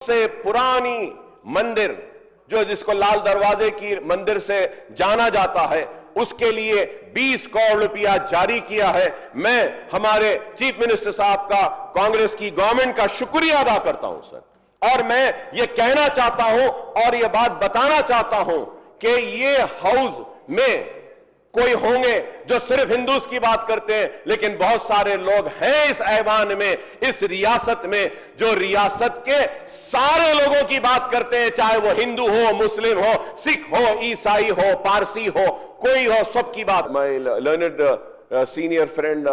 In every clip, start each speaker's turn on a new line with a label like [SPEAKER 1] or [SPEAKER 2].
[SPEAKER 1] से पुरानी मंदिर जो जिसको लाल दरवाजे की मंदिर से जाना जाता है, उसके लिए 20 करोड़ रुपया जारी किया है। मैं हमारे चीफ मिनिस्टर साहब का, कांग्रेस की गवर्नमेंट का शुक्रिया अदा करता हूं सर। और मैं ये कहना चाहता हूं और ये बात बताना चाहता हूं कि ये हाउस में कोई होंगे जो सिर्फ हिंदूज की बात करते हैं, लेकिन बहुत सारे लोग हैं इस ऐवान में, इस रियासत में, जो रियासत के सारे लोगों की बात करते हैं, चाहे वो हिंदू हो, मुस्लिम हो, सिख हो, ईसाई हो, पारसी हो, कोई हो, सबकी बात। My learned senior friend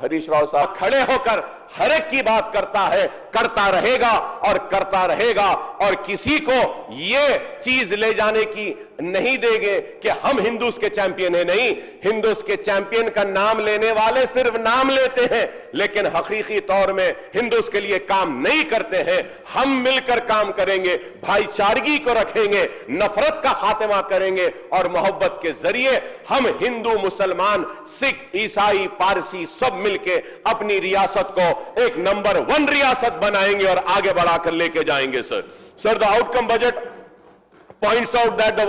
[SPEAKER 1] Harish Rao साहब खड़े होकर हर एक की बात करता है, करता रहेगा और करता रहेगा, और किसी को ये चीज ले जाने की नहीं देंगे कि हम हिंदूज के चैंपियन हैं। नहीं, हिंदूज के चैंपियन का नाम लेने वाले सिर्फ नाम लेते हैं, लेकिन हकीकी तौर में हिंदूज के लिए काम नहीं करते हैं। हम मिलकर काम करेंगे, भाईचारगी को रखेंगे, नफरत का खात्मा करेंगे, और मोहब्बत के जरिए हम हिंदू, मुसलमान, सिख, ईसाई, पारसी सब मिलके अपनी रियासत को एक नंबर 1 रियासत बनाएंगे और आगे बढ़ाकर लेके जाएंगे sir. The outcome budget points out that the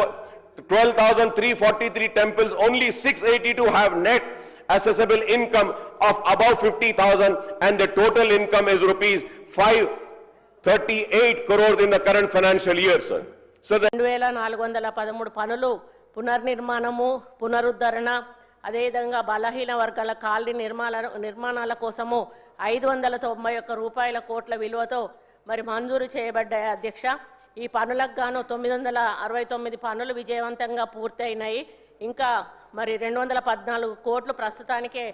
[SPEAKER 1] 12,343 temples, only 682 have net accessible income of above 50,000, and the total income is rupees 538 crores in the current financial year, sir. So
[SPEAKER 2] 2413 పనులు పునర్నిర్మాణము, పునరుద్ధరణ, అదేవిధంగా బలహీన వర్గాల కాలనీ నిర్మాణాల కోసము 591 కోట్ల విలువతో మరి మంజూరు చేయబడ్డాయి అధ్యక్ష. ఈ పనులకు గాను 969 పనులు విజయవంతంగా పూర్తయినాయి. ఇంకా మరి 214 కోట్లు ప్రస్తుతానికే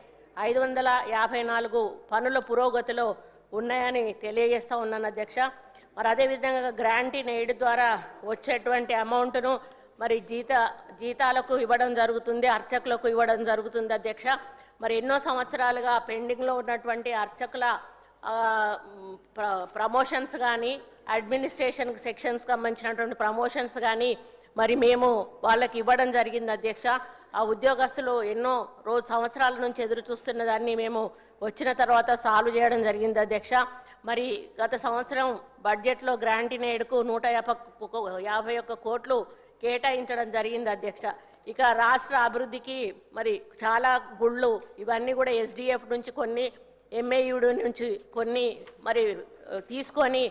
[SPEAKER 2] 554 పనుల పురోగతిలో ఉన్నాయని తెలియజేస్తా ఉన్నాను అధ్యక్ష. మరి అదేవిధంగా గ్రాంట్ ఇన్ ఎయిడ్ ద్వారా వచ్చేటువంటి అమౌంట్ను మరి జీతాలకు ఇవ్వడం జరుగుతుంది, అర్చకులకు ఇవ్వడం జరుగుతుంది అధ్యక్ష. మరి ఎన్నో సంవత్సరాలుగా పెండింగ్లో ఉన్నటువంటి అర్చకుల ప్రమోషన్స్ కానీ, అడ్మినిస్ట్రేషన్ సెక్షన్స్కి సంబంధించినటువంటి ప్రమోషన్స్ కానీ మరి మేము వాళ్ళకి ఇవ్వడం జరిగింది అధ్యక్ష. ఆ ఉద్యోగస్తులు ఎన్నో సంవత్సరాల నుంచి ఎదురు చూస్తున్న దాన్ని మేము వచ్చిన తర్వాత సాల్వ్ చేయడం జరిగింది అధ్యక్ష. మరి గత సంవత్సరం బడ్జెట్లో గ్రాంట్ ఇన్ ఎయిడ్కు 151 కోట్లు కేటాయించడం జరిగింది అధ్యక్ష. ఇక రాష్ట్ర అభివృద్ధికి మరి చాలా గుళ్ళు ఇవన్నీ కూడా SDF నుంచి కొన్ని, MAUD నుంచి కొన్ని మరి తీసుకొని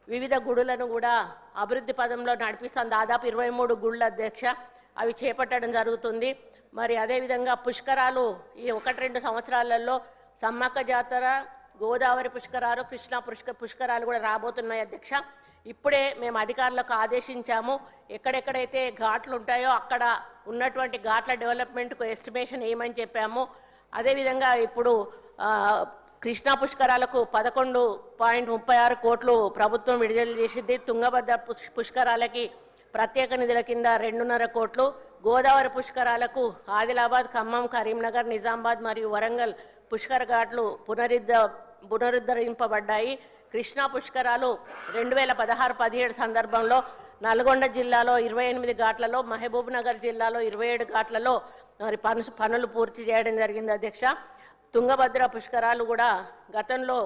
[SPEAKER 2] వివిధ గుడులను కూడా అభివృద్ధి పదంలో నడిపిస్తాం. దాదాపు 23 గుళ్ళు అధ్యక్ష, అవి చేపట్టడం జరుగుతుంది. మరి అదేవిధంగా పుష్కరాలు ఈ 1-2 సంవత్సరాలలో సమ్మక్క జాతర, గోదావరి పుష్కరాలు, కృష్ణా పుష్కరాలు కూడా రాబోతున్నాయి అధ్యక్ష. ఇప్పుడే మేము అధికారులకు ఆదేశించాము, ఎక్కడెక్కడైతే ఘాట్లు ఉంటాయో అక్కడ ఉన్నటువంటి ఘాట్ల డెవలప్మెంట్కు ఎస్టిమేషన్ ఏమని చెప్పాము. అదేవిధంగా ఇప్పుడు కృష్ణా పుష్కరాలకు 11.36 కోట్లు ప్రభుత్వం విడుదల చేసింది. తుంగభద్ర పుష్కరాలకి ప్రత్యేక నిధుల కింద 2.5 కోట్లు, గోదావరి పుష్కరాలకు ఆదిలాబాద్, ఖమ్మం, కరీంనగర్, నిజామాబాద్ మరియు వరంగల్ పుష్కర ఘాట్లు పునరుద్ధరింపబడ్డాయి. కృష్ణా పుష్కరాలు 2016-17 సందర్భంలో నల్గొండ జిల్లాలో 28 ఘాట్లలో, మహబూబ్ నగర్ జిల్లాలో 27 ఘాట్లలో మరి పనులు పూర్తి చేయడం జరిగింది అధ్యక్ష. తుంగభద్ర పుష్కరాలు కూడా గతంలో